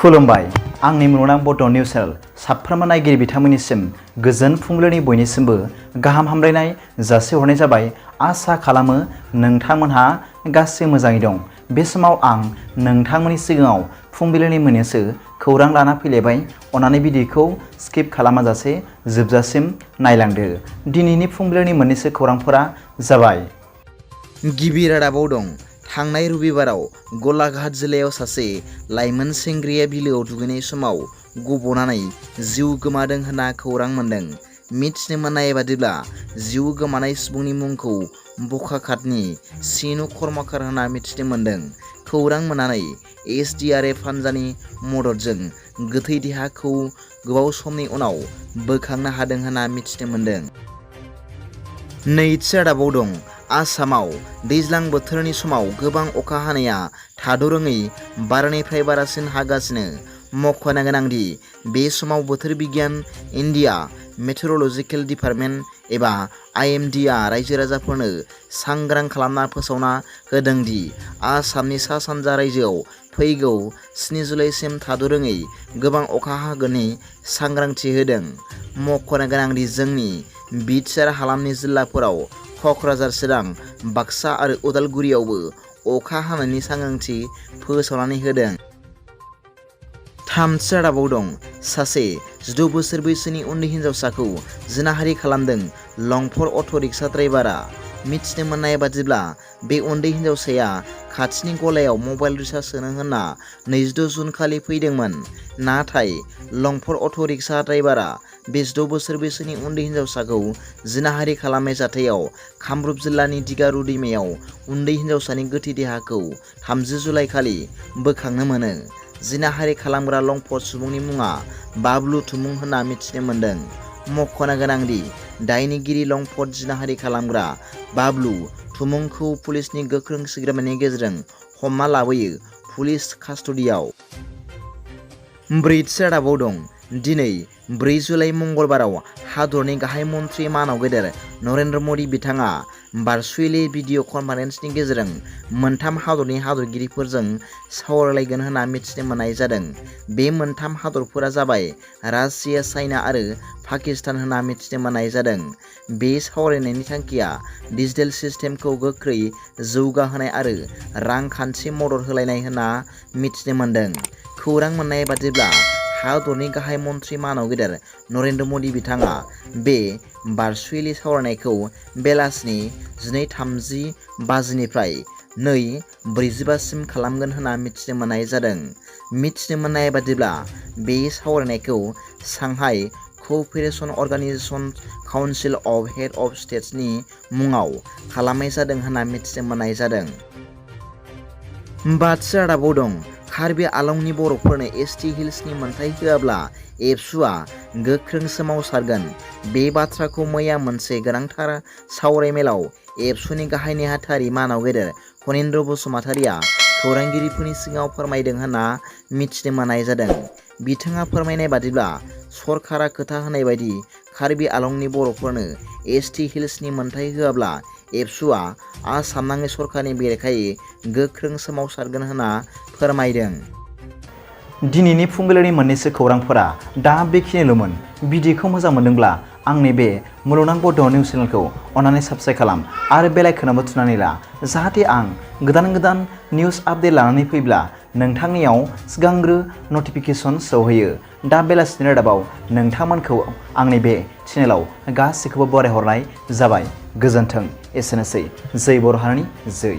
खुलुमबाय आंनि मुलुगनां बड' निउस चेनेल साफ्रोमबो नायगिरि बिथांमोननिसिम गोजोन फुंबिलिनि बयनिसिमबो गाहाम हामलायनाय जासिहरनाय जाबाय। आसा खालामो नोंथांमोनहा गासै मोजाङै दं। बे समाव आं नोंथांमोननि सिगाङाव फुंबिलिनि मोननैसो खौरां लाना फैलायबाय। अन्नानै भिडिअखौ स्किप खालामाजासे जोबजासिम नायलांदो। दिनैनि फुंबिलिनि मोननैसो खौरांफोरा जाबाय। गिबि रादाबाव दं। थांनाय रबिबाराव गलाघाट जिल्लायाव सासे लाइमोन सेंग्राया बिलोआव दुगैनाय समाव गबनानै जिउ गोमादों होनना खौरां मोन्दों। मिथिनो मोननाय बादिब्ला जिउ गोमानाय सुबुंनि मुंखौ बखाघाटनि सिनु कर्मकार होनना मिथिनो मोन्दों। खौरां मोननानै SDRF हान्जानि मददजों गोथै देहाखौ गोबाव समनि उनाव बोखांनो हादों होनना मिथिनो मोन्दों। नैथि रादाबाव दं। आसामाव दैज्लां बोथोरनि समाव गोबां अखा हानाया थाद'रोङै बारानिफ्राय बारासिन हागासिनो। मख'नो गोनांदि बे समाव बोथोर बिगियान इन्डिया मेट्र'लजिकेल डिपार्टमेन्ट एबा IMDआ रायजो राजाफोरनो सांग्रां खालामना फोसावना होदोंदि आसामनि सा सानजा रायजोआव फैगौ 7 जुलाइसिम थाद'रोङै गोबां अखा हागोननि सांग्रांथि होदों। मख'नो गोनांदि जोंनि बिटिआर हालामनि जिल्लाफोराव क'क्राझार, चिरां, बाक्सा आरो उदालगुरियावबो अखा हानायनि सांग्रांथि फोसावनानै होदों। थामथि रादाबाव दं। सासे 16 बोसोर बैसोनि उन्दै हिन्जावसाखौ जिनाहारि खालामदों लंफर अट' रिक्सा ड्राइभारा। मिथिनो मोननाय बादिब्ला बे उन्दै हिन्जावसाया खाथिनि गलायाव मबाइल रिचार्ज सोनो होनना 26 जुन खालि फैदोंमोन। नाथाय लंफर अट' रिक्सा ड्राइभारा बे 16 बोसोर बैसोनि उन्दै हिन्जावसाखौ जिनाहारि खालामनाय जाथायाव कामरुप जिल्लानि दिगारु दैमायाव उन्दै हिन्जावसानि गोथै देहाखौ 30 जुलाइ खालि बोखांनो मोनो। जिनाहारि खालामग्रा लंफर सुबुंनि मुङा बाबलु थुमुं होनना मिथिनो मोन्दों। मख'नो गोनांदि दायनिगिरि लंफर जिनाहारि खालामग्रा बाबलु थुमुंखौ पुलिसनि गोख्रों सिग्रोमनायनि गेजेरजों हमना लाबोयो पुलिस कास्टडियाव। ब्रैथि रादाबाव दं। दिनै 4 जुलाइ मंगलबाराव हादरनि गाहाय मन्त्रि मानाव गेदेर नरेन्द्र मदि बिथाङा भार्चुएलि भिडिअ' कनफारेन्सनि गेजेरजों मोनथाम हादरनि हादरगिरिफोरजों सावरायलायगोन होनना मिथिनो मोननाय जादों। बे मोनथाम हादरफोरा जाबाय रासिया, चाइना आरो पाकिस्तान होनना मिथिनो मोननाय जादों। बे सावरायनायनि थांखिया डिजिटेल सिस्टेमखौ गोख्रै जौगाहोनाय आरो रांखान्थि मदद होलायनाय होनना मिथिनो मोन्दों। खौरां मोननाय बादिब्ला हादरनि गाहाय मन्त्रि मानाव गेदेर नरेन्द्र मदि बिथाङा बे भार्चुएलि सावरायनायखौ बेलासिनि 12:30 बाजिनिफ्राय 2:45 सिम खालामगोन होनना मिथिनो मोननाय जादों। मिथिनो मोननाय बादिब्ला बे सावरायनायखौ Shanghai cooperation organisation council of head of स्टेट्सनि मुङाव खालामनाय जादों होनना मिथिनो मोननाय जादों। बाथि रादाबाव दं। कार्बि आंलंनि बर'फोरनो ST हिल्सनि मोनथाय होआब्ला ABSUआ गोख्रों सोमावसारगोन। बे बाथ्राखौ मैया मोनसे गोनांथार सावरायमेलाव ABSUनि गाहाय नेहाथारि मानाव गेदेर फणीन्द्र बसुमतारिया खौरांगिरिफोरनि सिगाङाव फोरमायदों होनना मिथिनो मोननाय जादों। बिथाङा फोरमायनाय बादिब्ला सरकारा खोथा होनाय बायदि कार्बि आंलंनि बर'फोरनो ST हिल्सनि मोनथाय होआब्ला ABSUआ आसाम नाङै सरकारनि बेरेखायै गोख्रों सोमावसारगोन होनना फोरमायदों। दिनैनि फुंबिलिनि मोननैसो खौरांफोरा दा बेखिनिल'मोन। भिडिअखौ मोजां मोनदोंब्ला आंनि बे मुलुगनां बड' निउस चेनेलखौ अन्नानै साबस्क्राइब खालाम आरो बेल आइकनआवबो थुनानै ला, जाहाथे आं गोदान निउस आपडेट लानानै फैब्ला नोंथांनियाव सिगांग्रो नटिफिकेसन सौहैयो। दा बेलासिनि रादाबाव नोंथांमोनखौ आंनि बे चेनेलाव गासैखौबो बरायहरनाय जाबाय। गोजोन्थों। एसेनोसै। जै बर' हारिनि जै।